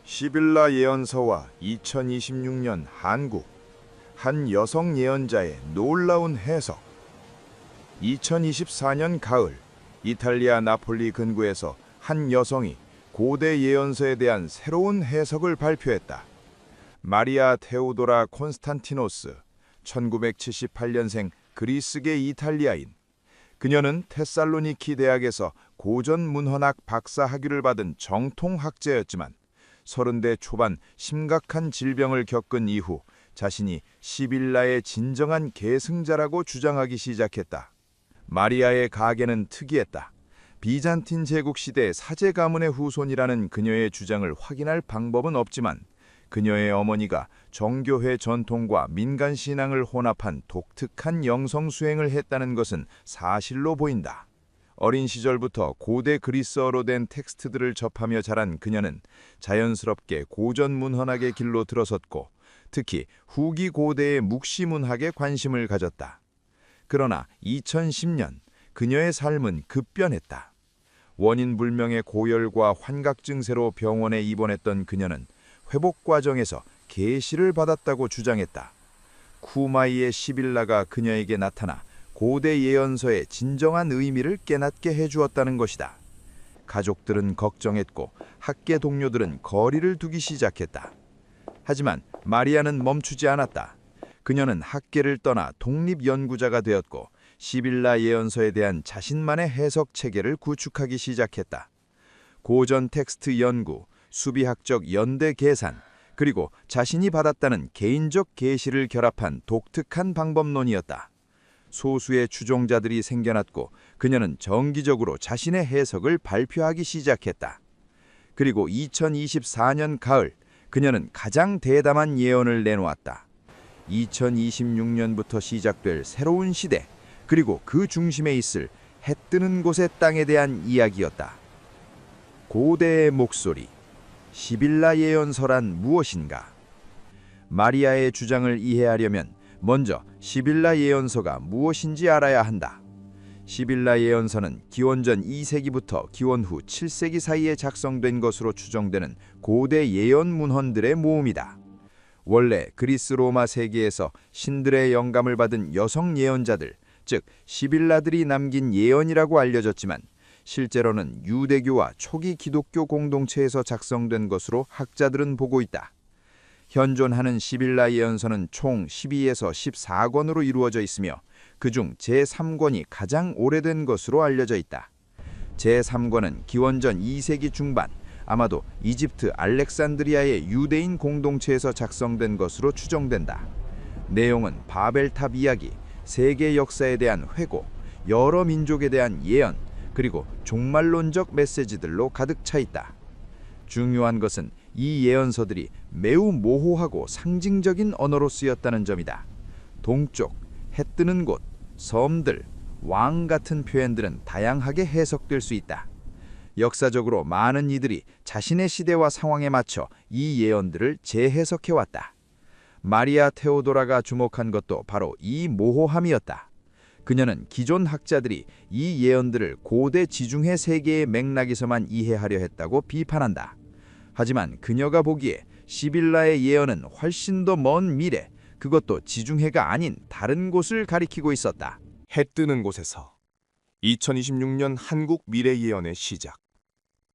시빌라 예언서와 2026년 한국 한 여성 예언자의 놀라운 해석. 2024년 가을 이탈리아 나폴리 근구에서 한 여성이 고대 예언서에 대한 새로운 해석을 발표했다. 마리아 테오도라 콘스탄티노스, 1978년생 그리스계 이탈리아인. 그녀는 테살로니키 대학에서 고전 문헌학 박사 학위를 받은 정통 학자였지만 30대 초반 심각한 질병을 겪은 이후 자신이 시빌라의 진정한 계승자라고 주장하기 시작했다. 마리아의 가계는 특이했다. 비잔틴 제국 시대 사제 가문의 후손이라는 그녀의 주장을 확인할 방법은 없지만 그녀의 어머니가 정교회 전통과 민간 신앙을 혼합한 독특한 영성 수행을 했다는 것은 사실로 보인다. 어린 시절부터 고대 그리스어로 된 텍스트들을 접하며 자란 그녀는 자연스럽게 고전 문헌학의 길로 들어섰고 특히 후기 고대의 묵시문학에 관심을 가졌다. 그러나 2010년 그녀의 삶은 급변했다. 원인 불명의 고열과 환각 증세로 병원에 입원했던 그녀는 회복 과정에서 계시를 받았다고 주장했다. 쿠마이의 시빌라가 그녀에게 나타나 고대 예언서의 진정한 의미를 깨닫게 해주었다는 것이다. 가족들은 걱정했고 학계 동료들은 거리를 두기 시작했다. 하지만 마리아는 멈추지 않았다. 그녀는 학계를 떠나 독립연구자가 되었고 시빌라 예언서에 대한 자신만의 해석 체계를 구축하기 시작했다. 고전 텍스트 연구, 수비학적 연대 계산, 그리고 자신이 받았다는 개인적 계시를 결합한 독특한 방법론이었다. 소수의 추종자들이 생겨났고 그녀는 정기적으로 자신의 해석을 발표하기 시작했다. 그리고 2024년 가을 그녀는 가장 대담한 예언을 내놓았다. 2026년부터 시작될 새로운 시대, 그리고 그 중심에 있을 해 뜨는 곳의 땅에 대한 이야기였다. 고대의 목소리, 시빌라 예언서란 무엇인가? 마리아의 주장을 이해하려면 먼저 시빌라 예언서가 무엇인지 알아야 한다. 시빌라 예언서는 기원전 2세기부터 기원 후 7세기 사이에 작성된 것으로 추정되는 고대 예언 문헌들의 모음이다. 원래 그리스 로마 세계에서 신들의 영감을 받은 여성 예언자들, 즉 시빌라들이 남긴 예언이라고 알려졌지만 실제로는 유대교와 초기 기독교 공동체에서 작성된 것으로 학자들은 보고 있다. 현존하는 시빌라 예언서는 총 12에서 14권으로 이루어져 있으며 그중 제3권이 가장 오래된 것으로 알려져 있다. 제3권은 기원전 2세기 중반, 아마도 이집트 알렉산드리아의 유대인 공동체에서 작성된 것으로 추정된다. 내용은 바벨탑 이야기, 세계 역사에 대한 회고, 여러 민족에 대한 예언, 그리고 종말론적 메시지들로 가득 차 있다. 중요한 것은 이 예언서들이 매우 모호하고 상징적인 언어로 쓰였다는 점이다. 동쪽, 해 뜨는 곳, 섬들, 왕 같은 표현들은 다양하게 해석될 수 있다. 역사적으로 많은 이들이 자신의 시대와 상황에 맞춰 이 예언들을 재해석해왔다. 마리아 테오도라가 주목한 것도 바로 이 모호함이었다. 그녀는 기존 학자들이 이 예언들을 고대 지중해 세계의 맥락에서만 이해하려 했다고 비판한다. 하지만 그녀가 보기에 시빌라의 예언은 훨씬 더 먼 미래, 그것도 지중해가 아닌 다른 곳을 가리키고 있었다. 해 뜨는 곳에서 2026년 한국 미래 예언의 시작.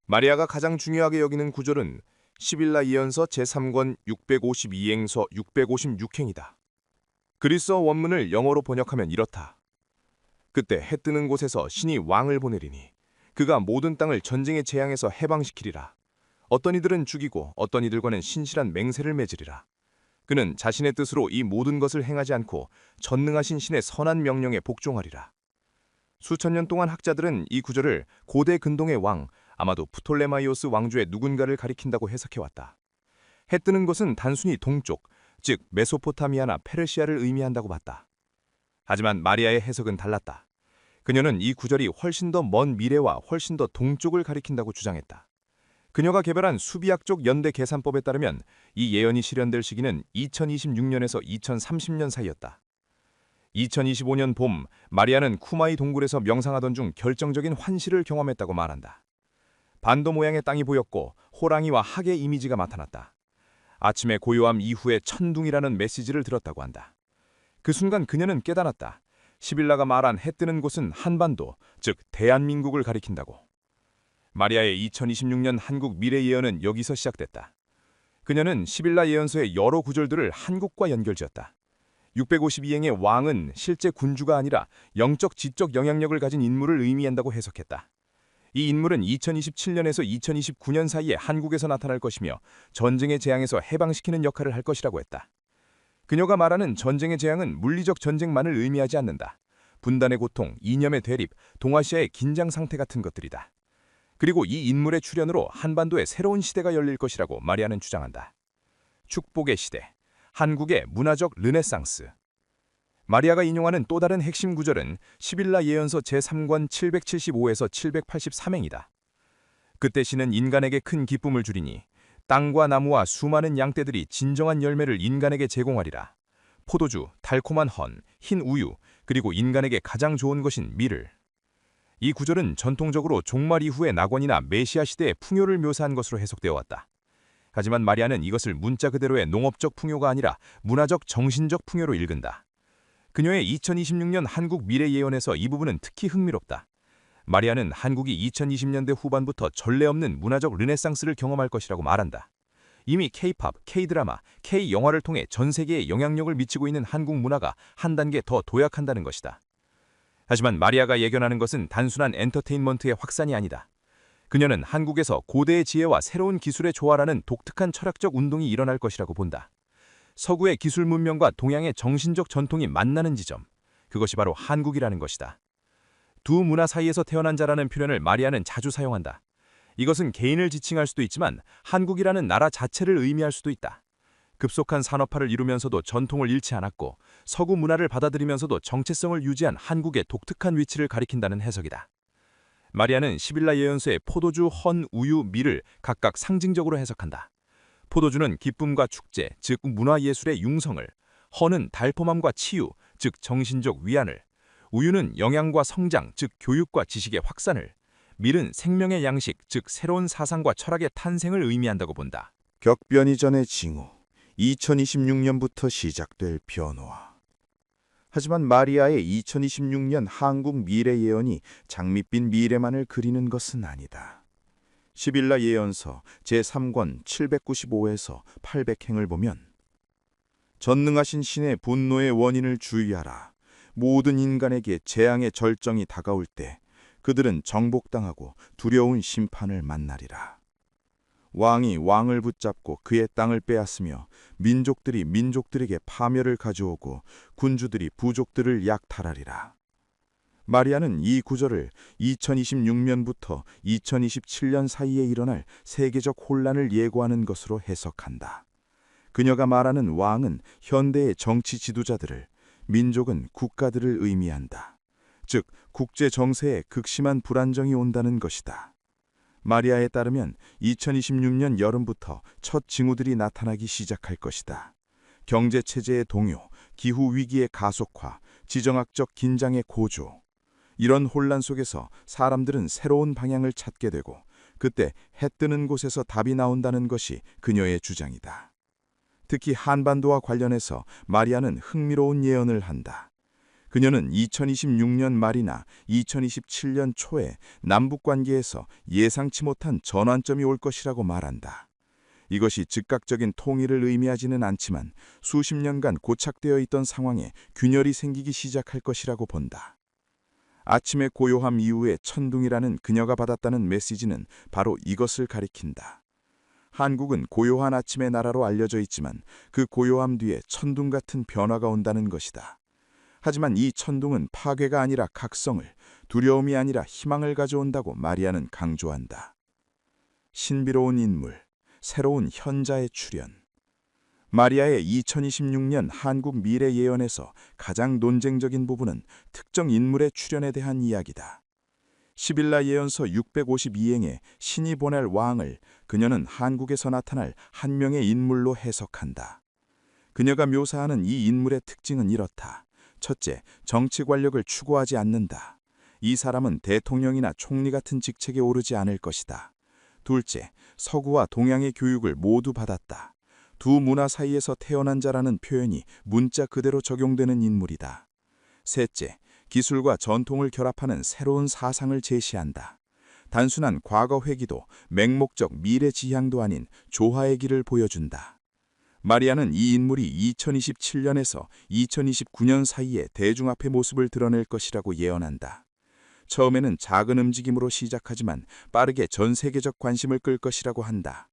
마리아가 가장 중요하게 여기는 구절은 시빌라 예언서 제3권 652행서 656행이다. 그리스어 원문을 영어로 번역하면 이렇다. 그때 해 뜨는 곳에서 신이 왕을 보내리니 그가 모든 땅을 전쟁의 재앙에서 해방시키리라. 어떤 이들은 죽이고 어떤 이들과는 신실한 맹세를 맺으리라. 그는 자신의 뜻으로 이 모든 것을 행하지 않고 전능하신 신의 선한 명령에 복종하리라. 수천 년 동안 학자들은 이 구절을 고대 근동의 왕, 아마도 프톨레마이오스 왕조의 누군가를 가리킨다고 해석해왔다. 해 뜨는 것은 단순히 동쪽, 즉 메소포타미아나 페르시아를 의미한다고 봤다. 하지만 마리아의 해석은 달랐다. 그녀는 이 구절이 훨씬 더 먼 미래와 훨씬 더 동쪽을 가리킨다고 주장했다. 그녀가 개발한 수비학적 연대 계산법에 따르면 이 예언이 실현될 시기는 2026년에서 2030년 사이였다. 2025년 봄, 마리아는 쿠마이 동굴에서 명상하던 중 결정적인 환시를 경험했다고 말한다. 반도 모양의 땅이 보였고 호랑이와 학의 이미지가 나타났다. 아침의 고요함 이후에 천둥이라는 메시지를 들었다고 한다. 그 순간 그녀는 깨달았다. 시빌라가 말한 해 뜨는 곳은 한반도, 즉 대한민국을 가리킨다고. 마리아의 2026년 한국 미래 예언은 여기서 시작됐다. 그녀는 시빌라 예언서의 여러 구절들을 한국과 연결지었다. 652행의 왕은 실제 군주가 아니라 영적 지적 영향력을 가진 인물을 의미한다고 해석했다. 이 인물은 2027년에서 2029년 사이에 한국에서 나타날 것이며 전쟁의 재앙에서 해방시키는 역할을 할 것이라고 했다. 그녀가 말하는 전쟁의 재앙은 물리적 전쟁만을 의미하지 않는다. 분단의 고통, 이념의 대립, 동아시아의 긴장 상태 같은 것들이다. 그리고 이 인물의 출현으로 한반도에 새로운 시대가 열릴 것이라고 마리아는 주장한다. 축복의 시대, 한국의 문화적 르네상스. 마리아가 인용하는 또 다른 핵심 구절은 시빌라 예언서 제3권 775에서 783행이다. 그때 신은 인간에게 큰 기쁨을 주리니 땅과 나무와 수많은 양떼들이 진정한 열매를 인간에게 제공하리라. 포도주, 달콤한 헌, 흰 우유, 그리고 인간에게 가장 좋은 것인 밀을. 이 구절은 전통적으로 종말 이후의 낙원이나 메시아 시대의 풍요를 묘사한 것으로 해석되어 왔다. 하지만 마리아는 이것을 문자 그대로의 농업적 풍요가 아니라 문화적 정신적 풍요로 읽은다. 그녀의 2026년 한국 미래 예언에서 이 부분은 특히 흥미롭다. 마리아는 한국이 2020년대 후반부터 전례 없는 문화적 르네상스를 경험할 것이라고 말한다. 이미 K-팝, K-드라마, K-영화를 통해 전 세계에 영향력을 미치고 있는 한국 문화가 한 단계 더 도약한다는 것이다. 하지만 마리아가 예견하는 것은 단순한 엔터테인먼트의 확산이 아니다. 그녀는 한국에서 고대의 지혜와 새로운 기술의 조화라는 독특한 철학적 운동이 일어날 것이라고 본다. 서구의 기술 문명과 동양의 정신적 전통이 만나는 지점, 그것이 바로 한국이라는 것이다. 두 문화 사이에서 태어난 자라는 표현을 마리아는 자주 사용한다. 이것은 개인을 지칭할 수도 있지만 한국이라는 나라 자체를 의미할 수도 있다. 급속한 산업화를 이루면서도 전통을 잃지 않았고 서구 문화를 받아들이면서도 정체성을 유지한 한국의 독특한 위치를 가리킨다는 해석이다. 마리아는 시빌라 예언서의 포도주, 헌, 우유, 밀을 각각 상징적으로 해석한다. 포도주는 기쁨과 축제, 즉 문화예술의 융성을, 헌은 달콤함과 치유, 즉 정신적 위안을, 우유는 영양과 성장, 즉 교육과 지식의 확산을, 밀은 생명의 양식, 즉 새로운 사상과 철학의 탄생을 의미한다고 본다. 격변이 전의 징후, 2026년부터 시작될 변화. 하지만 마리아의 2026년 한국 미래 예언이 장밋빛 미래만을 그리는 것은 아니다. 시빌라 예언서 제3권 795에서 800행을 보면 전능하신 신의 분노의 원인을 주의하라. 모든 인간에게 재앙의 절정이 다가올 때 그들은 정복당하고 두려운 심판을 만나리라. 왕이 왕을 붙잡고 그의 땅을 빼앗으며 민족들이 민족들에게 파멸을 가져오고 군주들이 부족들을 약탈하리라. 마리아는 이 구절을 2026년부터 2027년 사이에 일어날 세계적 혼란을 예고하는 것으로 해석한다. 그녀가 말하는 왕은 현대의 정치 지도자들을, 민족은 국가들을 의미한다. 즉, 국제 정세에 극심한 불안정이 온다는 것이다. 마리아에 따르면 2026년 여름부터 첫 징후들이 나타나기 시작할 것이다. 경제체제의 동요, 기후위기의 가속화, 지정학적 긴장의 고조. 이런 혼란 속에서 사람들은 새로운 방향을 찾게 되고 그때 해 뜨는 곳에서 답이 나온다는 것이 그녀의 주장이다. 특히 한반도와 관련해서 마리아는 흥미로운 예언을 한다. 그녀는 2026년 말이나 2027년 초에 남북관계에서 예상치 못한 전환점이 올 것이라고 말한다. 이것이 즉각적인 통일을 의미하지는 않지만 수십 년간 고착되어 있던 상황에 균열이 생기기 시작할 것이라고 본다. 아침의 고요함 이후에 천둥이라는 그녀가 받았다는 메시지는 바로 이것을 가리킨다. 한국은 고요한 아침의 나라로 알려져 있지만 그 고요함 뒤에 천둥 같은 변화가 온다는 것이다. 하지만 이 천둥은 파괴가 아니라 각성을, 두려움이 아니라 희망을 가져온다고 마리아는 강조한다. 신비로운 인물, 새로운 현자의 출현. 마리아의 2026년 한국 미래 예언에서 가장 논쟁적인 부분은 특정 인물의 출현에 대한 이야기다. 시빌라 예언서 652행에 신이 보낼 왕을 그녀는 한국에서 나타날 한 명의 인물로 해석한다. 그녀가 묘사하는 이 인물의 특징은 이렇다. 첫째, 정치 권력을 추구하지 않는다. 이 사람은 대통령이나 총리 같은 직책에 오르지 않을 것이다. 둘째, 서구와 동양의 교육을 모두 받았다. 두 문화 사이에서 태어난 자라는 표현이 문자 그대로 적용되는 인물이다. 셋째, 기술과 전통을 결합하는 새로운 사상을 제시한다. 단순한 과거 회귀도 맹목적 미래 지향도 아닌 조화의 길을 보여준다. 마리아는 이 인물이 2027년에서 2029년 사이에 대중 앞의 모습을 드러낼 것이라고 예언한다. 처음에는 작은 움직임으로 시작하지만 빠르게 전 세계적 관심을 끌 것이라고 한다.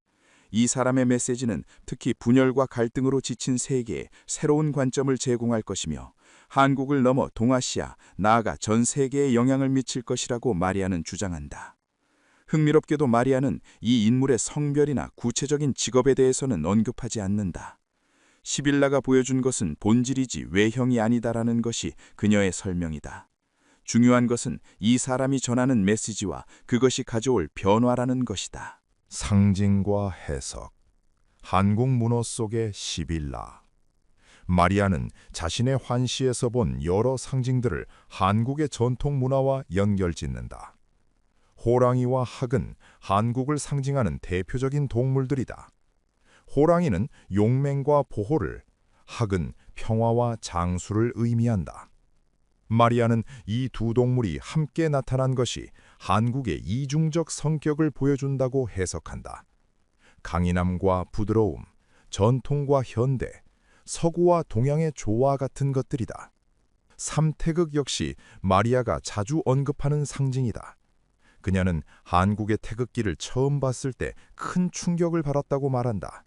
이 사람의 메시지는 특히 분열과 갈등으로 지친 세계에 새로운 관점을 제공할 것이며 한국을 넘어 동아시아, 나아가 전 세계에 영향을 미칠 것이라고 마리아는 주장한다. 흥미롭게도 마리아는 이 인물의 성별이나 구체적인 직업에 대해서는 언급하지 않는다. 시빌라가 보여준 것은 본질이지 외형이 아니다라는 것이 그녀의 설명이다. 중요한 것은 이 사람이 전하는 메시지와 그것이 가져올 변화라는 것이다. 상징과 해석. 한국 문어 속의 시빌라. 마리아는 자신의 환시에서 본 여러 상징들을 한국의 전통 문화와 연결짓는다. 호랑이와 학은 한국을 상징하는 대표적인 동물들이다. 호랑이는 용맹과 보호를, 학은 평화와 장수를 의미한다. 마리아는 이 두 동물이 함께 나타난 것이 한국의 이중적 성격을 보여준다고 해석한다. 강인함과 부드러움, 전통과 현대, 서구와 동양의 조화 같은 것들이다. 삼태극 역시 마리아가 자주 언급하는 상징이다. 그녀는 한국의 태극기를 처음 봤을 때 큰 충격을 받았다고 말한다.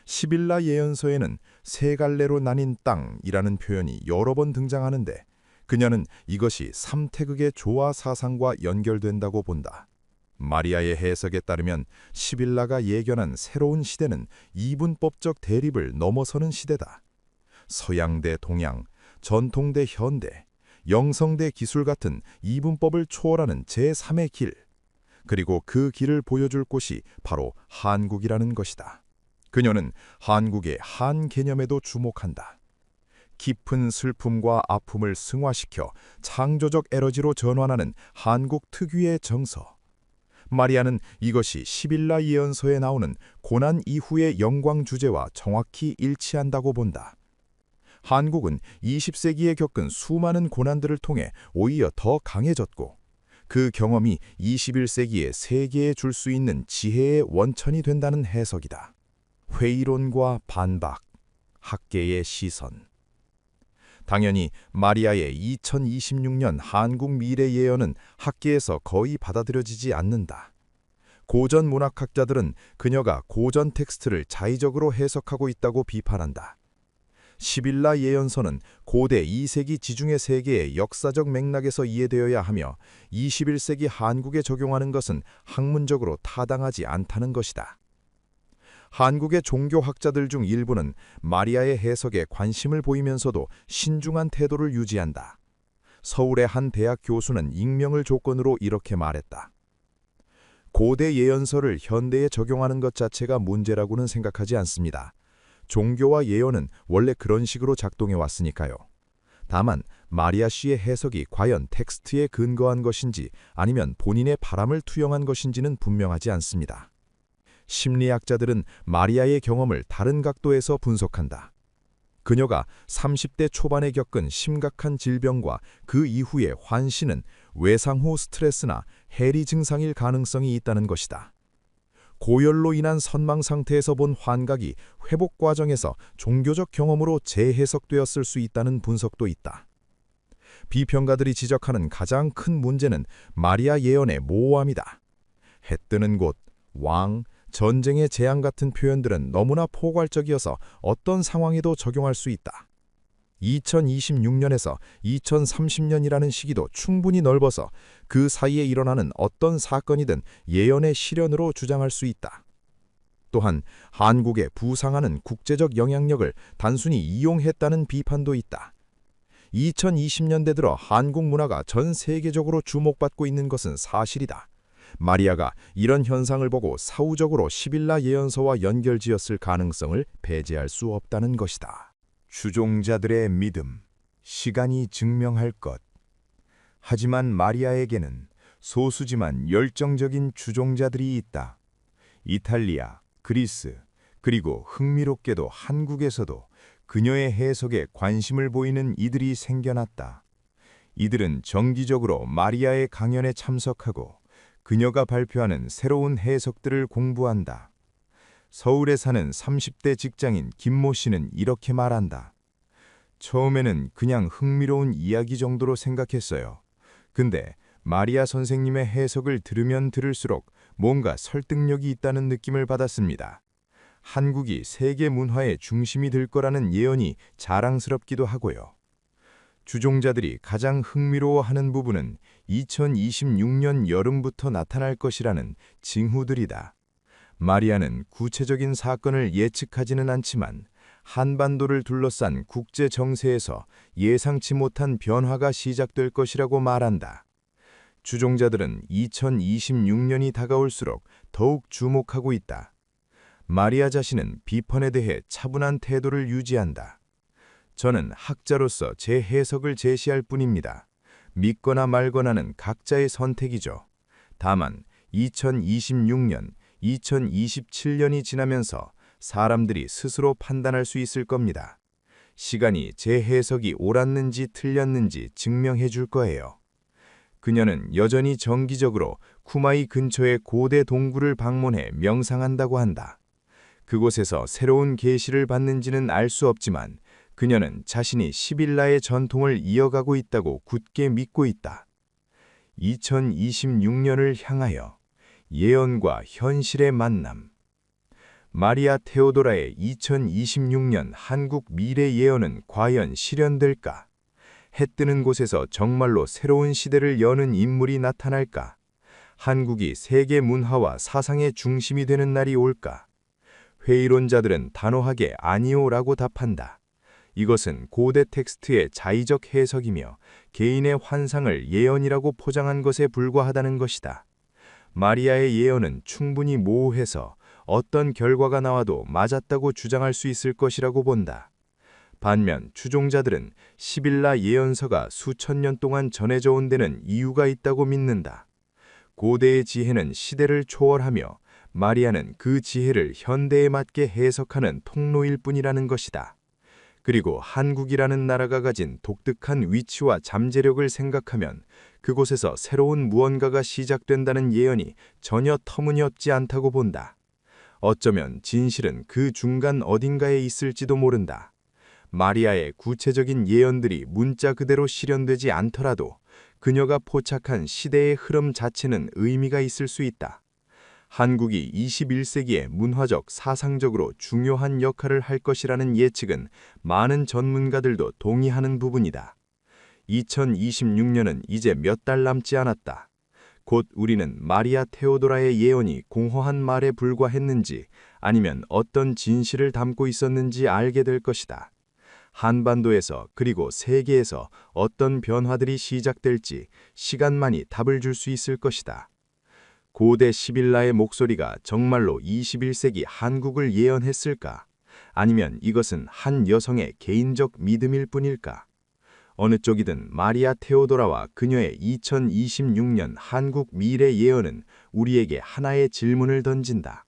시빌라 예언서에는 세 갈래로 나뉜 땅이라는 표현이 여러 번 등장하는데 그녀는 이것이 삼태극의 조화 사상과 연결된다고 본다. 마리아의 해석에 따르면 시빌라가 예견한 새로운 시대는 이분법적 대립을 넘어서는 시대다. 서양 대 동양, 전통 대 현대, 영성 대 기술 같은 이분법을 초월하는 제3의 길, 그리고 그 길을 보여줄 곳이 바로 한국이라는 것이다. 그녀는 한국의 한 개념에도 주목한다. 깊은 슬픔과 아픔을 승화시켜 창조적 에너지로 전환하는 한국 특유의 정서. 마리아는 이것이 시빌라 예언서에 나오는 고난 이후의 영광 주제와 정확히 일치한다고 본다. 한국은 20세기에 겪은 수많은 고난들을 통해 오히려 더 강해졌고 그 경험이 21세기의 세계에 줄 수 있는 지혜의 원천이 된다는 해석이다. 회의론과 반박, 학계의 시선. 당연히 마리아의 2026년 한국 미래 예언은 학계에서 거의 받아들여지지 않는다. 고전 문학학자들은 그녀가 고전 텍스트를 자의적으로 해석하고 있다고 비판한다. 시빌라 예언서는 고대 2세기 지중해 세계의 역사적 맥락에서 이해되어야 하며 21세기 한국에 적용하는 것은 학문적으로 타당하지 않다는 것이다. 한국의 종교학자들 중 일부는 마리아의 해석에 관심을 보이면서도 신중한 태도를 유지한다. 서울의 한 대학 교수는 익명을 조건으로 이렇게 말했다. 고대 예언서를 현대에 적용하는 것 자체가 문제라고는 생각하지 않습니다. 종교와 예언은 원래 그런 식으로 작동해 왔으니까요. 다만 마리아 씨의 해석이 과연 텍스트에 근거한 것인지 아니면 본인의 바람을 투영한 것인지는 분명하지 않습니다. 심리학자들은 마리아의 경험을 다른 각도에서 분석한다. 그녀가 30대 초반에 겪은 심각한 질병과 그 이후의 환시는 외상 후 스트레스나 해리 증상일 가능성이 있다는 것이다. 고열로 인한 선망 상태에서 본 환각이 회복 과정에서 종교적 경험으로 재해석되었을 수 있다는 분석도 있다. 비평가들이 지적하는 가장 큰 문제는 마리아 예언의 모호함이다. 해 뜨는 곳, 왕, 전쟁의 재앙 같은 표현들은 너무나 포괄적이어서 어떤 상황에도 적용할 수 있다. 2026년에서 2030년이라는 시기도 충분히 넓어서 그 사이에 일어나는 어떤 사건이든 예언의 실현으로 주장할 수 있다. 또한 한국의 부상하는 국제적 영향력을 단순히 이용했다는 비판도 있다. 2020년대 들어 한국 문화가 전 세계적으로 주목받고 있는 것은 사실이다. 마리아가 이런 현상을 보고 사후적으로 시빌라 예언서와 연결지었을 가능성을 배제할 수 없다는 것이다. 추종자들의 믿음, 시간이 증명할 것. 하지만 마리아에게는 소수지만 열정적인 추종자들이 있다. 이탈리아, 그리스, 그리고 흥미롭게도 한국에서도 그녀의 해석에 관심을 보이는 이들이 생겨났다. 이들은 정기적으로 마리아의 강연에 참석하고 그녀가 발표하는 새로운 해석들을 공부한다. 서울에 사는 30대 직장인 김모 씨는 이렇게 말한다. 처음에는 그냥 흥미로운 이야기 정도로 생각했어요. 근데 마리아 선생님의 해석을 들으면 들을수록 뭔가 설득력이 있다는 느낌을 받았습니다. 한국이 세계 문화의 중심이 될 거라는 예언이 자랑스럽기도 하고요. 주종자들이 가장 흥미로워하는 부분은 2026년 여름부터 나타날 것이라는 징후들이다. 마리아는 구체적인 사건을 예측하지는 않지만 한반도를 둘러싼 국제 정세에서 예상치 못한 변화가 시작될 것이라고 말한다. 주종자들은 2026년이 다가올수록 더욱 주목하고 있다. 마리아 자신은 비판에 대해 차분한 태도를 유지한다. 저는 학자로서 제 해석을 제시할 뿐입니다. 믿거나 말거나는 각자의 선택이죠. 다만 2026년, 2027년이 지나면서 사람들이 스스로 판단할 수 있을 겁니다. 시간이 제 해석이 옳았는지 틀렸는지 증명해 줄 거예요. 그녀는 여전히 정기적으로 쿠마이 근처의 고대 동굴을 방문해 명상한다고 한다. 그곳에서 새로운 계시를 받는지는 알 수 없지만 그녀는 자신이 시빌라의 전통을 이어가고 있다고 굳게 믿고 있다. 2026년을 향하여 예언과 현실의 만남. 마리아 테오도라의 2026년 한국 미래 예언은 과연 실현될까? 해 뜨는 곳에서 정말로 새로운 시대를 여는 인물이 나타날까? 한국이 세계 문화와 사상의 중심이 되는 날이 올까? 회의론자들은 단호하게 아니오라고 답한다. 이것은 고대 텍스트의 자의적 해석이며 개인의 환상을 예언이라고 포장한 것에 불과하다는 것이다. 마리아의 예언은 충분히 모호해서 어떤 결과가 나와도 맞았다고 주장할 수 있을 것이라고 본다. 반면 추종자들은 시빌라 예언서가 수천 년 동안 전해져 온 데는 이유가 있다고 믿는다. 고대의 지혜는 시대를 초월하며 마리아는 그 지혜를 현대에 맞게 해석하는 통로일 뿐이라는 것이다. 그리고 한국이라는 나라가 가진 독특한 위치와 잠재력을 생각하면 그곳에서 새로운 무언가가 시작된다는 예언이 전혀 터무니없지 않다고 본다. 어쩌면 진실은 그 중간 어딘가에 있을지도 모른다. 마리아의 구체적인 예언들이 문자 그대로 실현되지 않더라도 그녀가 포착한 시대의 흐름 자체는 의미가 있을 수 있다. 한국이 21세기에 문화적, 사상적으로 중요한 역할을 할 것이라는 예측은 많은 전문가들도 동의하는 부분이다. 2026년은 이제 몇 달 남지 않았다. 곧 우리는 마리아 테오도라의 예언이 공허한 말에 불과했는지 아니면 어떤 진실을 담고 있었는지 알게 될 것이다. 한반도에서 그리고 세계에서 어떤 변화들이 시작될지 시간만이 답을 줄 수 있을 것이다. 고대 시빌라의 목소리가 정말로 21세기 한국을 예언했을까? 아니면 이것은 한 여성의 개인적 믿음일 뿐일까? 어느 쪽이든 마리아 테오도라와 그녀의 2026년 한국 미래 예언은 우리에게 하나의 질문을 던진다.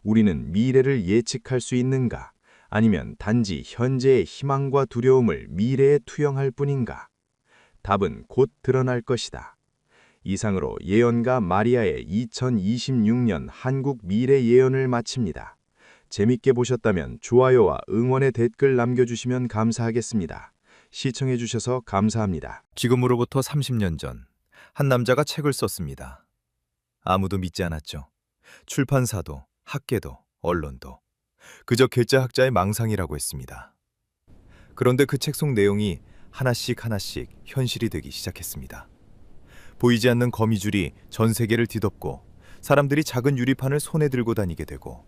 우리는 미래를 예측할 수 있는가? 아니면 단지 현재의 희망과 두려움을 미래에 투영할 뿐인가? 답은 곧 드러날 것이다. 이상으로 예언가 마리아의 2026년 한국 미래 예언을 마칩니다. 재밌게 보셨다면 좋아요와 응원의 댓글 남겨주시면 감사하겠습니다. 시청해주셔서 감사합니다. 지금으로부터 30년 전, 한 남자가 책을 썼습니다. 아무도 믿지 않았죠. 출판사도, 학계도, 언론도. 그저 글자학자의 망상이라고 했습니다. 그런데 그 책 속 내용이 하나씩 하나씩 현실이 되기 시작했습니다. 보이지 않는 거미줄이 전 세계를 뒤덮고 사람들이 작은 유리판을 손에 들고 다니게 되고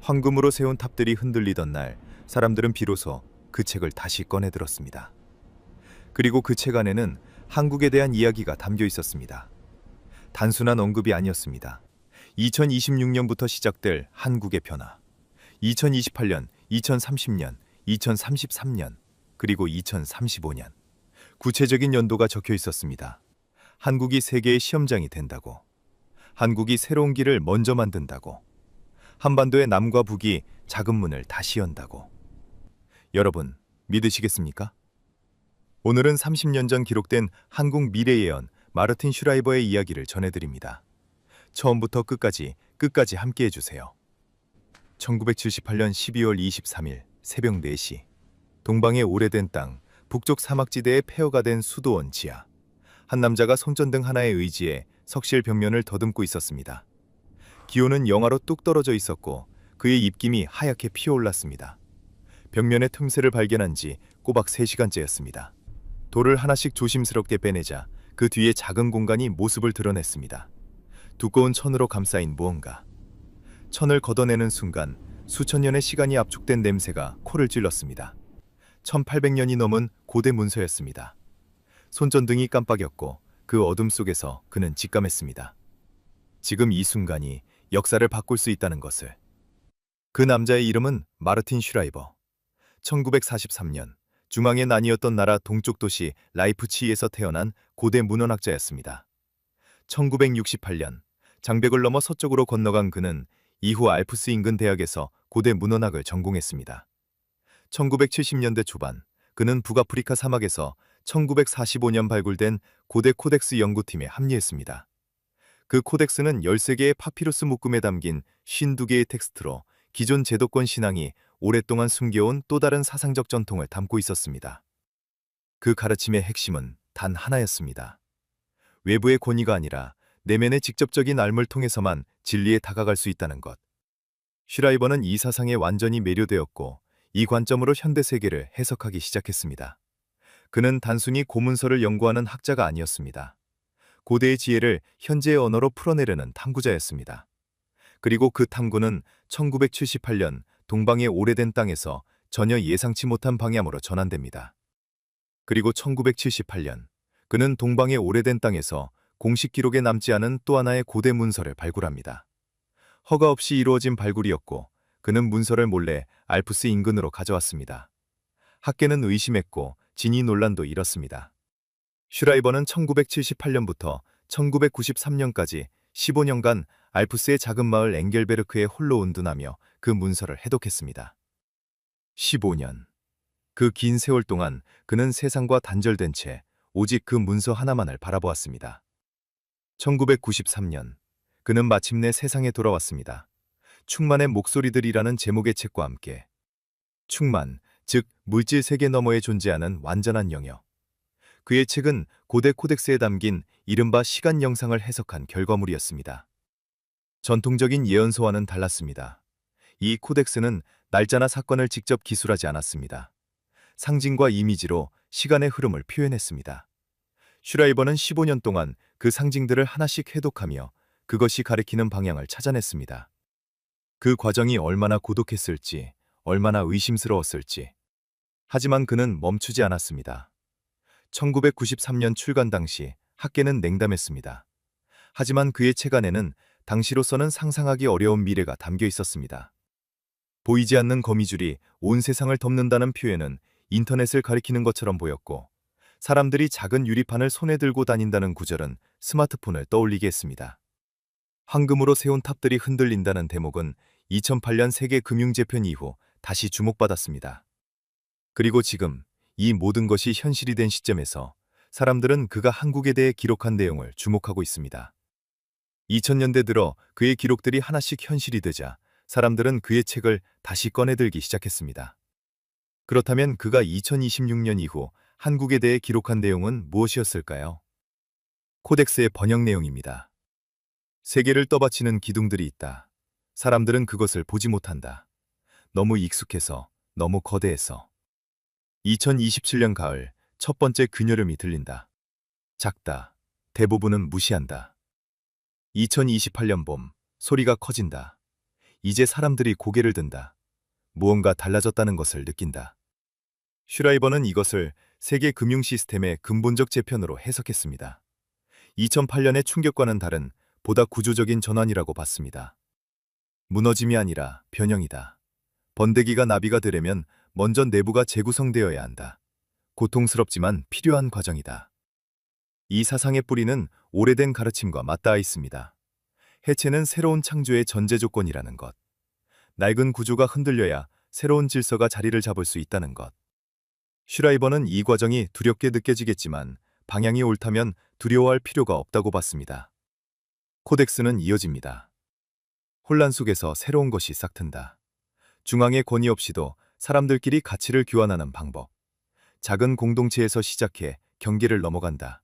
황금으로 세운 탑들이 흔들리던 날 사람들은 비로소 그 책을 다시 꺼내 들었습니다. 그리고 그 책 안에는 한국에 대한 이야기가 담겨 있었습니다. 단순한 언급이 아니었습니다. 2026년부터 시작될 한국의 변화. 2028년, 2030년, 2033년, 그리고 2035년. 구체적인 연도가 적혀 있었습니다. 한국이 세계의 시험장이 된다고. 한국이 새로운 길을 먼저 만든다고. 한반도의 남과 북이 작은 문을 다시 연다고. 여러분, 믿으시겠습니까? 오늘은 30년 전 기록된 한국 미래 예언 마르틴 슈라이버의 이야기를 전해드립니다. 처음부터 끝까지 함께 해주세요. 1978년 12월 23일 새벽 4시, 동방의 오래된 땅, 북쪽 사막지대의 폐허가 된 수도원 지하. 한 남자가 손전등 하나에 의지해 석실 벽면을 더듬고 있었습니다. 기온은 영하로 뚝 떨어져 있었고 그의 입김이 하얗게 피어올랐습니다. 벽면의 틈새를 발견한 지 꼬박 3시간째였습니다. 돌을 하나씩 조심스럽게 빼내자 그 뒤에 작은 공간이 모습을 드러냈습니다. 두꺼운 천으로 감싸인 무언가. 천을 걷어내는 순간 수천 년의 시간이 압축된 냄새가 코를 찔렀습니다. 1800년이 넘은 고대 문서였습니다. 손전등이 깜빡였고 그 어둠 속에서 그는 직감했습니다. 지금 이 순간이 역사를 바꿀 수 있다는 것을. 그 남자의 이름은 마르틴 슈라이버. 1943년 중앙에 나뉘었던 나라 동쪽 도시 라이프치히에서 태어난 고대 문헌학자였습니다. 1968년 장벽을 넘어 서쪽으로 건너간 그는 이후 알프스 인근 대학에서 고대 문헌학을 전공했습니다. 1970년대 초반 그는 북아프리카 사막에서 1945년 발굴된 고대 코덱스 연구팀에 합류했습니다. 그 코덱스는 13개의 파피루스 묶음에 담긴 52개의 텍스트로 기존 제도권 신앙이 오랫동안 숨겨온 또 다른 사상적 전통을 담고 있었습니다. 그 가르침의 핵심은 단 하나였습니다. 외부의 권위가 아니라 내면의 직접적인 알물 통해서만 진리에 다가갈 수 있다는 것. 슈라이버는 이 사상에 완전히 매료되었고 이 관점으로 현대 세계를 해석하기 시작했습니다. 그는 단순히 고문서를 연구하는 학자가 아니었습니다. 고대의 지혜를 현재의 언어로 풀어내려는 탐구자였습니다. 그리고 그 탐구는 1978년 동방의 오래된 땅에서 전혀 예상치 못한 방향으로 전환됩니다. 그리고 1978년 그는 동방의 오래된 땅에서 공식 기록에 남지 않은 또 하나의 고대 문서를 발굴합니다. 허가 없이 이루어진 발굴이었고 그는 문서를 몰래 알프스 인근으로 가져왔습니다. 학계는 의심했고 진위 논란도 일었습니다. 슈라이버는 1978년부터 1993년까지 15년간 알프스의 작은 마을 엥겔베르크에 홀로 온둔하며 그 문서를 해독했습니다. 15년. 그 긴 세월 동안 그는 세상과 단절된 채 오직 그 문서 하나만을 바라보았습니다. 1993년, 그는 마침내 세상에 돌아왔습니다. 충만의 목소리들이라는 제목의 책과 함께. 충만, 즉 물질 세계 너머에 존재하는 완전한 영역. 그의 책은 고대 코덱스에 담긴 이른바 시간 영상을 해석한 결과물이었습니다. 전통적인 예언서와는 달랐습니다. 이 코덱스는 날짜나 사건을 직접 기술하지 않았습니다. 상징과 이미지로 시간의 흐름을 표현했습니다. 슈라이버는 15년 동안 그 상징들을 하나씩 해독하며 그것이 가리키는 방향을 찾아냈습니다. 그 과정이 얼마나 고독했을지, 얼마나 의심스러웠을지. 하지만 그는 멈추지 않았습니다. 1993년 출간 당시 학계는 냉담했습니다. 하지만 그의 책 안에는 당시로서는 상상하기 어려운 미래가 담겨 있었습니다. 보이지 않는 거미줄이 온 세상을 덮는다는 표현은 인터넷을 가리키는 것처럼 보였고, 사람들이 작은 유리판을 손에 들고 다닌다는 구절은 스마트폰을 떠올리게 했습니다. 황금으로 세운 탑들이 흔들린다는 대목은 2008년 세계 금융재편 이후 다시 주목받았습니다. 그리고 지금 이 모든 것이 현실이 된 시점에서 사람들은 그가 한국에 대해 기록한 내용을 주목하고 있습니다. 2000년대 들어 그의 기록들이 하나씩 현실이 되자 사람들은 그의 책을 다시 꺼내들기 시작했습니다. 그렇다면 그가 2026년 이후 한국에 대해 기록한 내용은 무엇이었을까요? 코덱스의 번역 내용입니다. 세계를 떠받치는 기둥들이 있다. 사람들은 그것을 보지 못한다. 너무 익숙해서, 너무 거대해서. 2027년 가을, 첫 번째 균열음이 들린다. 작다. 대부분은 무시한다. 2028년 봄, 소리가 커진다. 이제 사람들이 고개를 든다. 무언가 달라졌다는 것을 느낀다. 슈라이버는 이것을 세계 금융 시스템의 근본적 재편으로 해석했습니다. 2008년의 충격과는 다른 보다 구조적인 전환이라고 봤습니다. 무너짐이 아니라 변형이다. 번데기가 나비가 되려면 먼저 내부가 재구성되어야 한다. 고통스럽지만 필요한 과정이다. 이 사상의 뿌리는 오래된 가르침과 맞닿아 있습니다. 해체는 새로운 창조의 전제 조건이라는 것. 낡은 구조가 흔들려야 새로운 질서가 자리를 잡을 수 있다는 것. 슈라이버는 이 과정이 두렵게 느껴지겠지만 방향이 옳다면 두려워할 필요가 없다고 봤습니다. 코덱스는 이어집니다. 혼란 속에서 새로운 것이 싹튼다. 중앙의 권위 없이도 사람들끼리 가치를 교환하는 방법. 작은 공동체에서 시작해 경계를 넘어간다.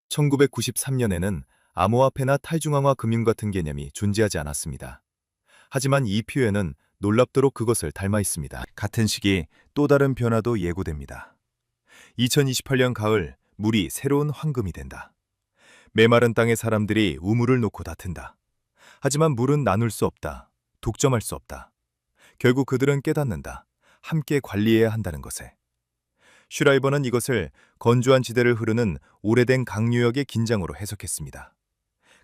1993년에는 암호화폐나 탈중앙화 금융 같은 개념이 존재하지 않았습니다. 하지만 이 표현은 놀랍도록 그것을 닮아 있습니다. 같은 시기 또 다른 변화도 예고됩니다. 2028년 가을, 물이 새로운 황금이 된다. 메마른 땅에 사람들이 우물을 놓고 다툰다. 하지만 물은 나눌 수 없다. 독점할 수 없다. 결국 그들은 깨닫는다. 함께 관리해야 한다는 것에. 슈라이버는 이것을 건조한 지대를 흐르는 오래된 강유역의 긴장으로 해석했습니다.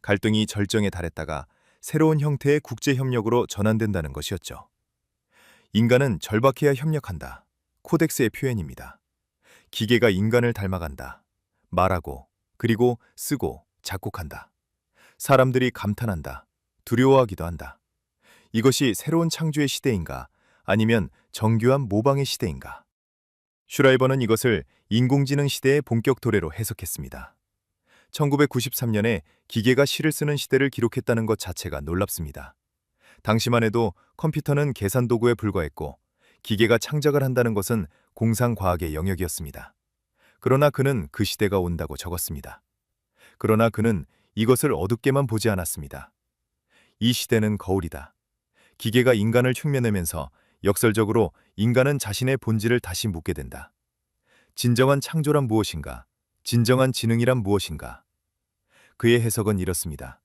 갈등이 절정에 달했다가 새로운 형태의 국제협력으로 전환된다는 것이었죠. 인간은 절박해야 협력한다. 코덱스의 표현입니다. 기계가 인간을 닮아간다. 말하고, 그리고 쓰고, 작곡한다. 사람들이 감탄한다. 두려워하기도 한다. 이것이 새로운 창조의 시대인가, 아니면 정교한 모방의 시대인가? 슈라이버는 이것을 인공지능 시대의 본격 도래로 해석했습니다. 1993년에 기계가 시를 쓰는 시대를 기록했다는 것 자체가 놀랍습니다. 당시만 해도 컴퓨터는 계산 도구에 불과했고 기계가 창작을 한다는 것은 공상과학의 영역이었습니다. 그러나 그는 그 시대가 온다고 적었습니다. 그러나 그는 이것을 어둡게만 보지 않았습니다. 이 시대는 거울이다. 기계가 인간을 흉내내면서 역설적으로 인간은 자신의 본질을 다시 묻게 된다. 진정한 창조란 무엇인가? 진정한 지능이란 무엇인가? 그의 해석은 이렇습니다.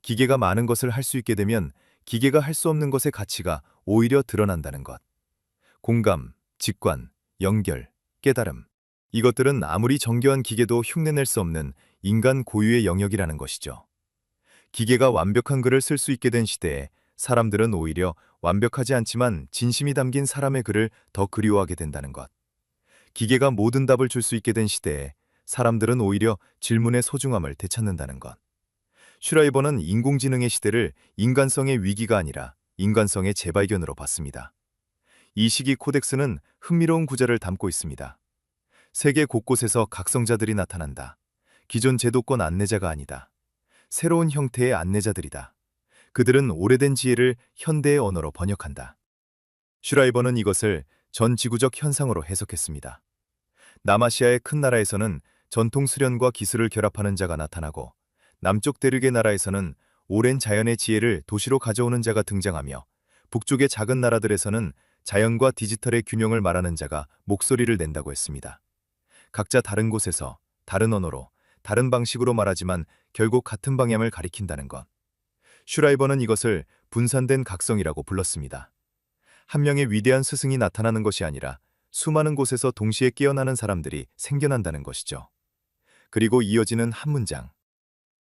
기계가 많은 것을 할 수 있게 되면 기계가 할 수 없는 것의 가치가 오히려 드러난다는 것. 공감, 직관, 연결, 깨달음. 이것들은 아무리 정교한 기계도 흉내낼 수 없는 인간 고유의 영역이라는 것이죠. 기계가 완벽한 글을 쓸 수 있게 된 시대에 사람들은 오히려 완벽하지 않지만 진심이 담긴 사람의 글을 더 그리워하게 된다는 것. 기계가 모든 답을 줄 수 있게 된 시대에 사람들은 오히려 질문의 소중함을 되찾는다는 것. 슈라이버는 인공지능의 시대를 인간성의 위기가 아니라 인간성의 재발견으로 봤습니다. 이 시기 코덱스는 흥미로운 구절을 담고 있습니다. 세계 곳곳에서 각성자들이 나타난다. 기존 제도권 안내자가 아니다. 새로운 형태의 안내자들이다. 그들은 오래된 지혜를 현대의 언어로 번역한다. 슈라이버는 이것을 전 지구적 현상으로 해석했습니다. 남아시아의 큰 나라에서는 전통 수련과 기술을 결합하는 자가 나타나고 남쪽 대륙의 나라에서는 오랜 자연의 지혜를 도시로 가져오는 자가 등장하며 북쪽의 작은 나라들에서는 자연과 디지털의 균형을 말하는 자가 목소리를 낸다고 했습니다. 각자 다른 곳에서 다른 언어로 다른 방식으로 말하지만 결국 같은 방향을 가리킨다는 것. 슈라이버는 이것을 분산된 각성이라고 불렀습니다. 한 명의 위대한 스승이 나타나는 것이 아니라 수많은 곳에서 동시에 깨어나는 사람들이 생겨난다는 것이죠. 그리고 이어지는 한 문장.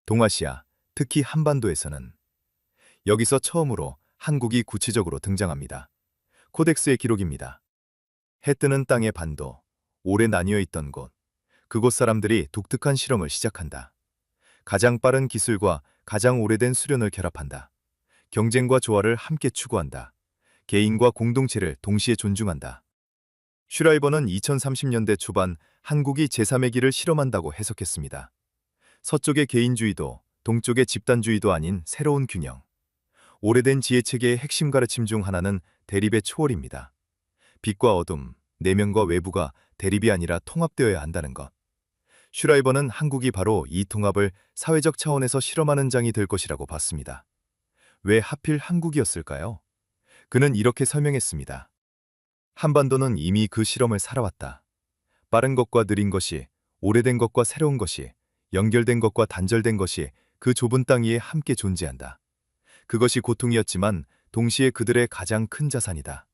동아시아, 특히 한반도에서는. 여기서 처음으로 한국이 구체적으로 등장합니다. 코덱스의 기록입니다. 해 뜨는 땅의 반도, 오래 나뉘어 있던 곳. 그곳 사람들이 독특한 실험을 시작한다. 가장 빠른 기술과 가장 오래된 수련을 결합한다. 경쟁과 조화를 함께 추구한다. 개인과 공동체를 동시에 존중한다. 슈라이버는 2030년대 초반 한국이 제3의 길을 실험한다고 해석했습니다. 서쪽의 개인주의도 동쪽의 집단주의도 아닌 새로운 균형. 오래된 지혜체계의 핵심 가르침 중 하나는 대립의 초월입니다. 빛과 어둠, 내면과 외부가 대립이 아니라 통합되어야 한다는 것. 슈라이버는 한국이 바로 이 통합을 사회적 차원에서 실험하는 장이 될 것이라고 봤습니다. 왜 하필 한국이었을까요? 그는 이렇게 설명했습니다. 한반도는 이미 그 실험을 살아왔다. 빠른 것과 느린 것이, 오래된 것과 새로운 것이, 연결된 것과 단절된 것이 그 좁은 땅 위에 함께 존재한다. 그것이 고통이었지만 동시에 그들의 가장 큰 자산이다.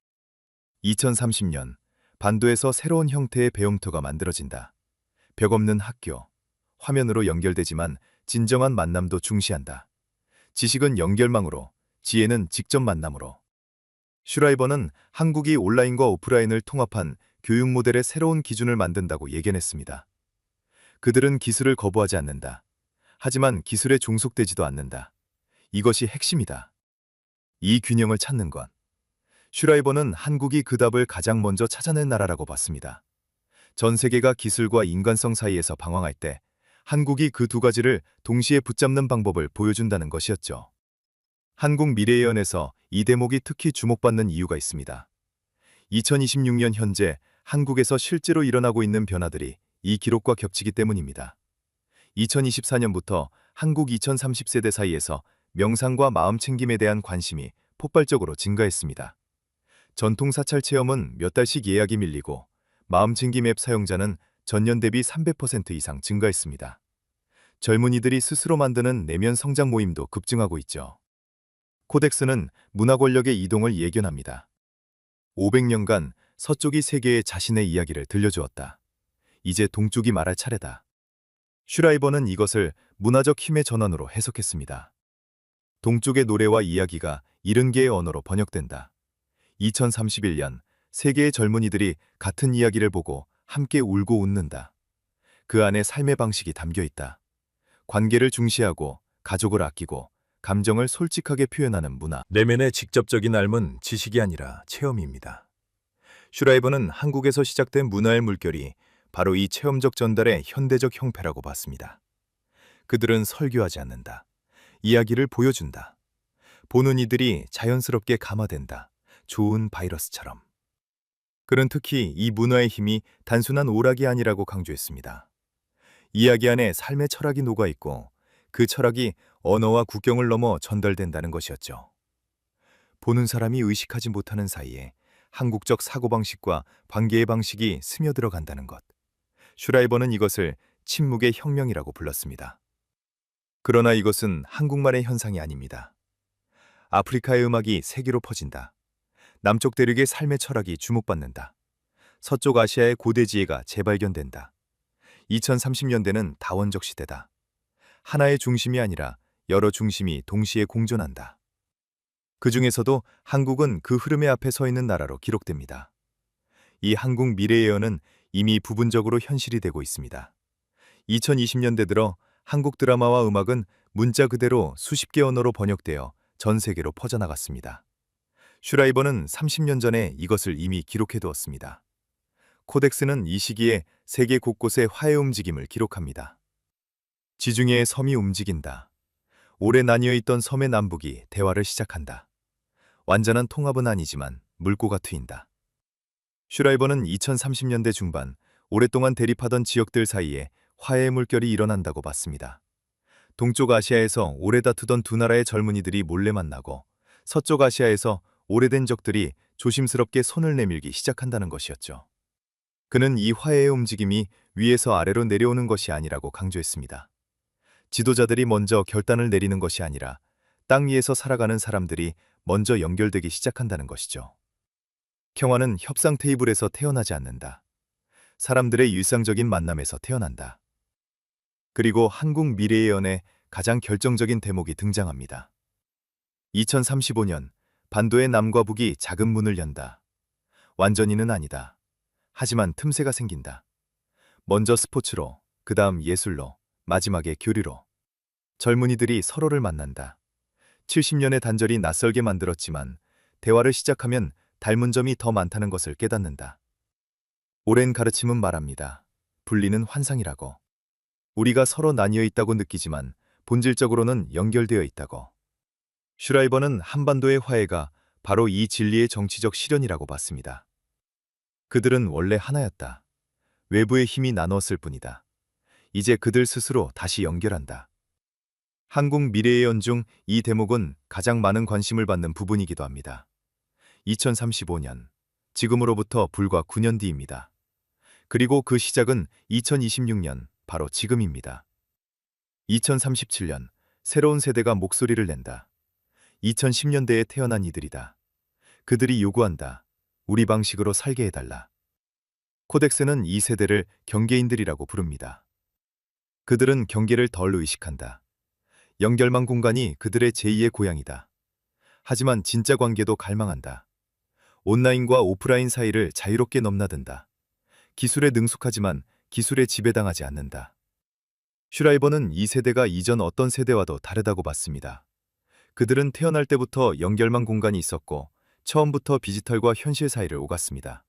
2030년, 반도에서 새로운 형태의 배움터가 만들어진다. 벽 없는 학교, 화면으로 연결되지만 진정한 만남도 중시한다. 지식은 연결망으로, 지혜는 직접 만남으로. 슈라이버는 한국이 온라인과 오프라인을 통합한 교육 모델의 새로운 기준을 만든다고 예견했습니다. 그들은 기술을 거부하지 않는다. 하지만 기술에 종속되지도 않는다. 이것이 핵심이다. 이 균형을 찾는 것. 슈라이버는 한국이 그 답을 가장 먼저 찾아낸 나라라고 봤습니다. 전 세계가 기술과 인간성 사이에서 방황할 때 한국이 그 두 가지를 동시에 붙잡는 방법을 보여준다는 것이었죠. 한국 미래예언에서 이 대목이 특히 주목받는 이유가 있습니다. 2026년 현재 한국에서 실제로 일어나고 있는 변화들이 이 기록과 겹치기 때문입니다. 2024년부터 한국 2030세대 사이에서 명상과 마음챙김에 대한 관심이 폭발적으로 증가했습니다. 전통 사찰 체험은 몇 달씩 예약이 밀리고 마음챙김 앱 사용자는 전년 대비 300% 이상 증가했습니다. 젊은이들이 스스로 만드는 내면 성장 모임도 급증하고 있죠. 코덱스는 문화 권력의 이동을 예견합니다. 500년간 서쪽이 세계에 자신의 이야기를 들려주었다. 이제 동쪽이 말할 차례다. 슈라이버는 이것을 문화적 힘의 전환으로 해석했습니다. 동쪽의 노래와 이야기가 70개의 언어로 번역된다. 2031년 세계의 젊은이들이 같은 이야기를 보고 함께 울고 웃는다. 그 안에 삶의 방식이 담겨 있다. 관계를 중시하고 가족을 아끼고 감정을 솔직하게 표현하는 문화. 내면의 직접적인 삶은 지식이 아니라 체험입니다. 슈라이버는 한국에서 시작된 문화의 물결이 바로 이 체험적 전달의 현대적 형태라고 봤습니다. 그들은 설교하지 않는다. 이야기를 보여준다. 보는 이들이 자연스럽게 감화된다. 좋은 바이러스처럼. 그는 특히 이 문화의 힘이 단순한 오락이 아니라고 강조했습니다. 이야기 안에 삶의 철학이 녹아있고 그 철학이 언어와 국경을 넘어 전달된다는 것이었죠. 보는 사람이 의식하지 못하는 사이에 한국적 사고방식과 관계의 방식이 스며들어간다는 것. 슈라이버는 이것을 침묵의 혁명이라고 불렀습니다. 그러나 이것은 한국만의 현상이 아닙니다. 아프리카의 음악이 세계로 퍼진다. 남쪽 대륙의 삶의 철학이 주목받는다. 서쪽 아시아의 고대 지혜가 재발견된다. 2030년대는 다원적 시대다. 하나의 중심이 아니라 여러 중심이 동시에 공존한다. 그 중에서도 한국은 그 흐름의 앞에 서 있는 나라로 기록됩니다. 이 한국 미래 예언은 이미 부분적으로 현실이 되고 있습니다. 2020년대 들어 한국 드라마와 음악은 문자 그대로 수십 개 언어로 번역되어 전 세계로 퍼져나갔습니다. 슈라이버는 30년 전에 이것을 이미 기록해두었습니다. 코덱스는 이 시기에 세계 곳곳의 화해 움직임을 기록합니다. 지중해의 섬이 움직인다. 오래 나뉘어 있던 섬의 남북이 대화를 시작한다. 완전한 통합은 아니지만 물꼬가 트인다. 슈라이버는 2030년대 중반 오랫동안 대립하던 지역들 사이에 화해의 물결이 일어난다고 봤습니다. 동쪽 아시아에서 오래 다투던 두 나라의 젊은이들이 몰래 만나고 서쪽 아시아에서 오래된 적들이 조심스럽게 손을 내밀기 시작한다는 것이었죠. 그는 이 화해의 움직임이 위에서 아래로 내려오는 것이 아니라고 강조했습니다. 지도자들이 먼저 결단을 내리는 것이 아니라 땅 위에서 살아가는 사람들이 먼저 연결되기 시작한다는 것이죠. 평화는 협상 테이블에서 태어나지 않는다. 사람들의 일상적인 만남에서 태어난다. 그리고 한국 미래예언의 가장 결정적인 대목이 등장합니다. 2035년 반도의 남과 북이 작은 문을 연다. 완전히는 아니다. 하지만 틈새가 생긴다. 먼저 스포츠로, 그 다음 예술로, 마지막에 교류로. 젊은이들이 서로를 만난다. 70년의 단절이 낯설게 만들었지만 대화를 시작하면 닮은 점이 더 많다는 것을 깨닫는다. 오랜 가르침은 말합니다. 분리는 환상이라고. 우리가 서로 나뉘어 있다고 느끼지만 본질적으로는 연결되어 있다고. 슈라이버는 한반도의 화해가 바로 이 진리의 정치적 실현이라고 봤습니다. 그들은 원래 하나였다. 외부의 힘이 나눴을 뿐이다. 이제 그들 스스로 다시 연결한다. 한국 미래예언 중 이 대목은 가장 많은 관심을 받는 부분이기도 합니다. 2035년, 지금으로부터 불과 9년 뒤입니다. 그리고 그 시작은 2026년, 바로 지금입니다. 2037년, 새로운 세대가 목소리를 낸다. 2010년대에 태어난 이들이다. 그들이 요구한다. 우리 방식으로 살게 해달라. 코덱스는 이 세대를 경계인들이라고 부릅니다. 그들은 경계를 덜 의식한다. 연결망 공간이 그들의 제2의 고향이다. 하지만 진짜 관계도 갈망한다. 온라인과 오프라인 사이를 자유롭게 넘나든다. 기술에 능숙하지만 기술에 지배당하지 않는다. 슈라이버는 이 세대가 이전 어떤 세대와도 다르다고 봤습니다. 그들은 태어날 때부터 연결망 공간이 있었고 처음부터 디지털과 현실 사이를 오갔습니다.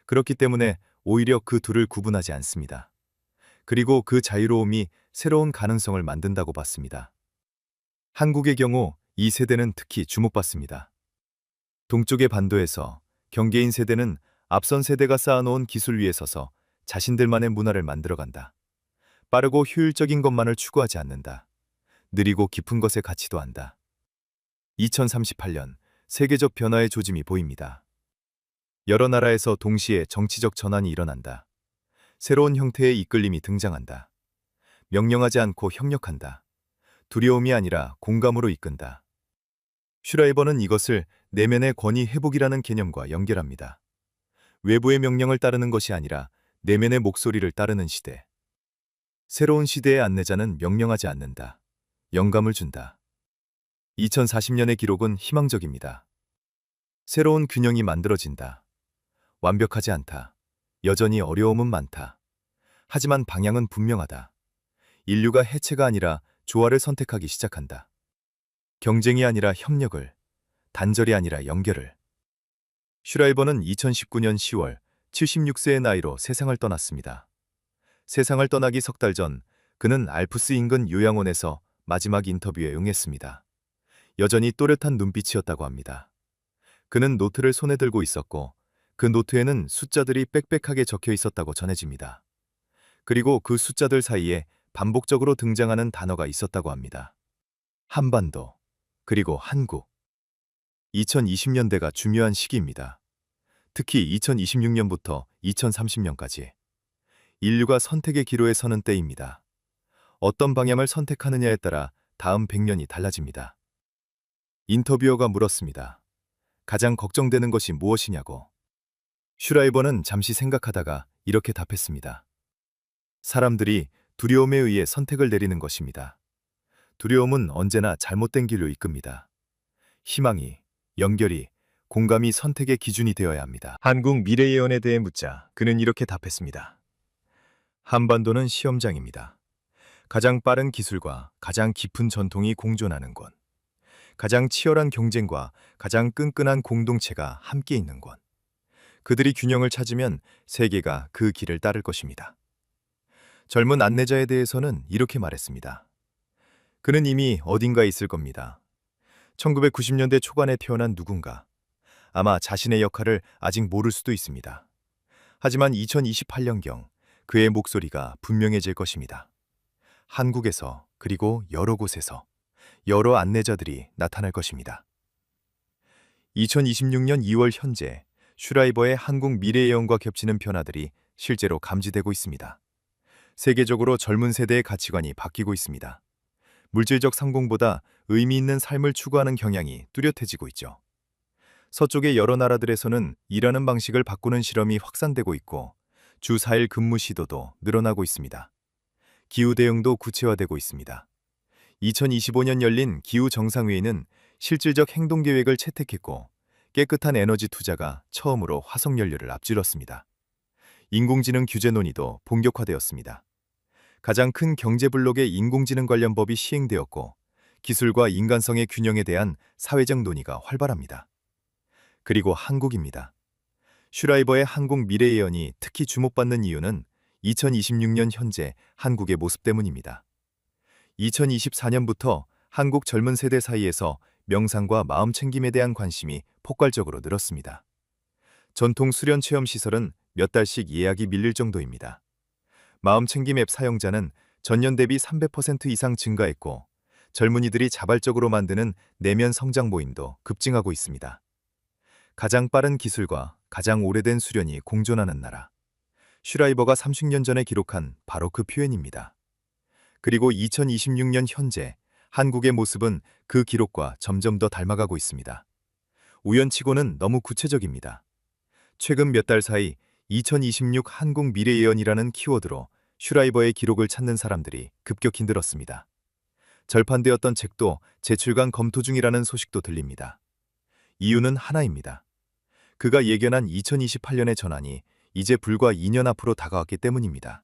그렇기 때문에 오히려 그 둘을 구분하지 않습니다. 그리고 그 자유로움이 새로운 가능성을 만든다고 봤습니다. 한국의 경우 이 세대는 특히 주목받습니다. 동쪽의 반도에서 경계인 세대는 앞선 세대가 쌓아놓은 기술 위에 서서 자신들만의 문화를 만들어간다. 빠르고 효율적인 것만을 추구하지 않는다. 느리고 깊은 것에 가치도 한다. 2038년 세계적 변화의 조짐이 보입니다. 여러 나라에서 동시에 정치적 전환이 일어난다. 새로운 형태의 이끌림이 등장한다. 명령하지 않고 협력한다. 두려움이 아니라 공감으로 이끈다. 슈라이버는 이것을 내면의 권위 회복이라는 개념과 연결합니다. 외부의 명령을 따르는 것이 아니라 내면의 목소리를 따르는 시대. 새로운 시대의 안내자는 명령하지 않는다. 영감을 준다. 2040년의 기록은 희망적입니다. 새로운 균형이 만들어진다. 완벽하지 않다. 여전히 어려움은 많다. 하지만 방향은 분명하다. 인류가 해체가 아니라 조화를 선택하기 시작한다. 경쟁이 아니라 협력을, 단절이 아니라 연결을. 슈라이버는 2019년 10월 76세의 나이로 세상을 떠났습니다. 세상을 떠나기 석 달 전 그는 알프스 인근 요양원에서 마지막 인터뷰에 응했습니다. 여전히 또렷한 눈빛이었다고 합니다. 그는 노트를 손에 들고 있었고 그 노트에는 숫자들이 빽빽하게 적혀 있었다고 전해집니다. 그리고 그 숫자들 사이에 반복적으로 등장하는 단어가 있었다고 합니다. 한반도, 그리고 한국. 2020년대가 중요한 시기입니다. 특히 2026년부터 2030년까지. 인류가 선택의 기로에 서는 때입니다. 어떤 방향을 선택하느냐에 따라 다음 100년이 달라집니다. 인터뷰어가 물었습니다. 가장 걱정되는 것이 무엇이냐고. 슈라이버는 잠시 생각하다가 이렇게 답했습니다. 사람들이 두려움에 의해 선택을 내리는 것입니다. 두려움은 언제나 잘못된 길로 이끕니다. 희망이, 연결이, 공감이 선택의 기준이 되어야 합니다. 한국 미래예언에 대해 묻자 그는 이렇게 답했습니다. 한반도는 시험장입니다. 가장 빠른 기술과 가장 깊은 전통이 공존하는 곳. 가장 치열한 경쟁과 가장 끈끈한 공동체가 함께 있는 곳. 그들이 균형을 찾으면 세계가 그 길을 따를 것입니다. 젊은 안내자에 대해서는 이렇게 말했습니다. 그는 이미 어딘가에 있을 겁니다. 1990년대 초반에 태어난 누군가. 아마 자신의 역할을 아직 모를 수도 있습니다. 하지만 2028년경 그의 목소리가 분명해질 것입니다. 한국에서 그리고 여러 곳에서 여러 안내자들이 나타날 것입니다. 2026년 2월 현재 슈라이버의 한국 미래예언과 겹치는 변화들이 실제로 감지되고 있습니다. 세계적으로 젊은 세대의 가치관이 바뀌고 있습니다. 물질적 성공보다 의미 있는 삶을 추구하는 경향이 뚜렷해지고 있죠. 서쪽의 여러 나라들에서는 일하는 방식을 바꾸는 실험이 확산되고 있고 주 4일 근무 시도도 늘어나고 있습니다. 기후 대응도 구체화되고 있습니다. 2025년 열린 기후 정상회의는 실질적 행동 계획을 채택했고 깨끗한 에너지 투자가 처음으로 화석 연료를 앞질렀습니다. 인공지능 규제 논의도 본격화되었습니다. 가장 큰 경제 블록의 인공지능 관련 법이 시행되었고 기술과 인간성의 균형에 대한 사회적 논의가 활발합니다. 그리고 한국입니다. 슈라이버의 한국 미래예언이 특히 주목받는 이유는 2026년 현재 한국의 모습 때문입니다. 2024년부터 한국 젊은 세대 사이에서 명상과 마음챙김에 대한 관심이 폭발적으로 늘었습니다. 전통 수련 체험 시설은 몇 달씩 예약이 밀릴 정도입니다. 마음챙김 앱 사용자는 전년 대비 300% 이상 증가했고 젊은이들이 자발적으로 만드는 내면 성장 모임도 급증하고 있습니다. 가장 빠른 기술과 가장 오래된 수련이 공존하는 나라. 슈라이버가 30년 전에 기록한 바로 그 표현입니다. 그리고 2026년 현재 한국의 모습은 그 기록과 점점 더 닮아가고 있습니다. 우연치고는 너무 구체적입니다. 최근 몇 달 사이 2026 한국 미래예언이라는 키워드로 슈라이버의 기록을 찾는 사람들이 급격히 늘었습니다. 절판되었던 책도 제출간 검토 중이라는 소식도 들립니다. 이유는 하나입니다. 그가 예견한 2028년의 전환이 이제 불과 2년 앞으로 다가왔기 때문입니다.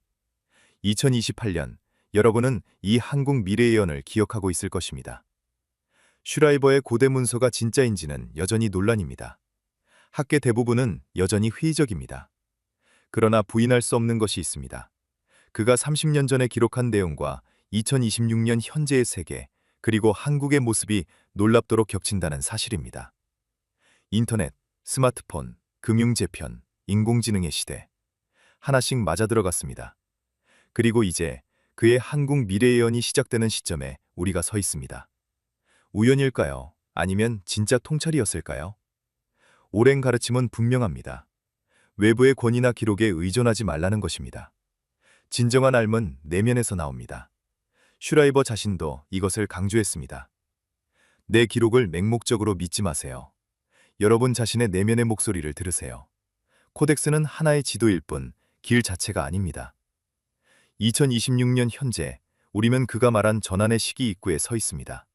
2028년, 여러분은 이 한국 미래예언을 기억하고 있을 것입니다. 슈라이버의 고대 문서가 진짜인지는 여전히 논란입니다. 학계 대부분은 여전히 회의적입니다. 그러나 부인할 수 없는 것이 있습니다. 그가 30년 전에 기록한 내용과 2026년 현재의 세계, 그리고 한국의 모습이 놀랍도록 겹친다는 사실입니다. 인터넷, 스마트폰, 금융재편, 인공지능의 시대. 하나씩 맞아들어갔습니다. 그리고 이제 그의 한국 미래 예언이 시작되는 시점에 우리가 서 있습니다. 우연일까요? 아니면 진짜 통찰이었을까요? 오랜 가르침은 분명합니다. 외부의 권위나 기록에 의존하지 말라는 것입니다. 진정한 삶은 내면에서 나옵니다. 슈라이버 자신도 이것을 강조했습니다. 내 기록을 맹목적으로 믿지 마세요. 여러분 자신의 내면의 목소리를 들으세요. 코덱스는 하나의 지도일 뿐 길 자체가 아닙니다. 2026년 현재, 우리는 그가 말한 전환의 시기 입구에 서 있습니다.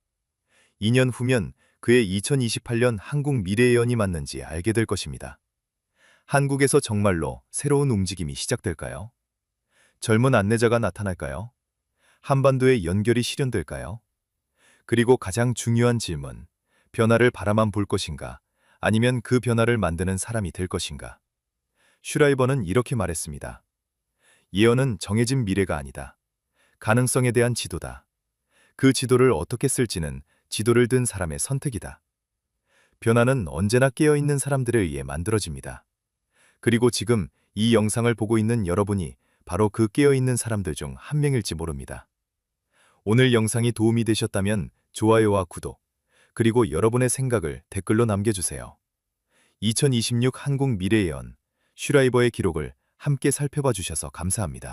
2년 후면 그의 2028년 한국 미래 예언이 맞는지 알게 될 것입니다. 한국에서 정말로 새로운 움직임이 시작될까요? 젊은 안내자가 나타날까요? 한반도의 연결이 실현될까요? 그리고 가장 중요한 질문, 변화를 바라만 볼 것인가? 아니면 그 변화를 만드는 사람이 될 것인가? 슈라이버는 이렇게 말했습니다. 예언은 정해진 미래가 아니다. 가능성에 대한 지도다. 그 지도를 어떻게 쓸지는 지도를 든 사람의 선택이다. 변화는 언제나 깨어있는 사람들에 의해 만들어집니다. 그리고 지금 이 영상을 보고 있는 여러분이 바로 그 깨어있는 사람들 중 한 명일지 모릅니다. 오늘 영상이 도움이 되셨다면 좋아요와 구독, 그리고 여러분의 생각을 댓글로 남겨주세요. 2026 한국 미래 예언, 슈라이버의 기록을 함께 살펴봐 주셔서 감사합니다.